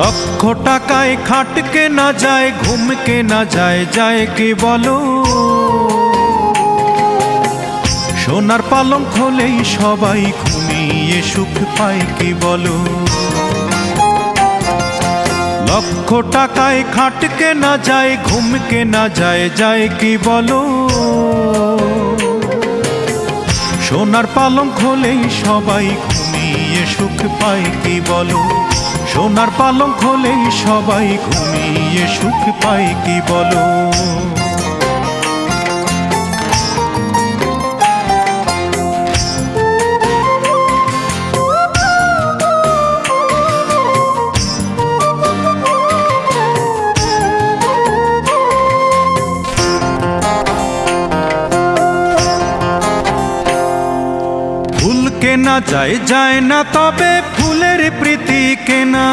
লক্ষ টাকায় খাট কেনা যায়, ঘুম কেনা যায়, যায় কি বলো? সোনার পালঙ্ক হলেই সবাই ঘুমিয়ে সুখ পায় কি বলো? লক্ষ টাকায় খাট কেনা যায়, ঘুম কেনা যায়, যায় কি বলো? সোনার পালঙ্ক হলেই সবাই ঘুমিয়ে সুখ পায় কি বলো? সোনার পালঙ্ক হলেই সবাই ঘুমিয়ে সুখ পায় কি বলো? ফুল কেনা যায়, যায় না তবে ফুলের প্রীতি কেনা।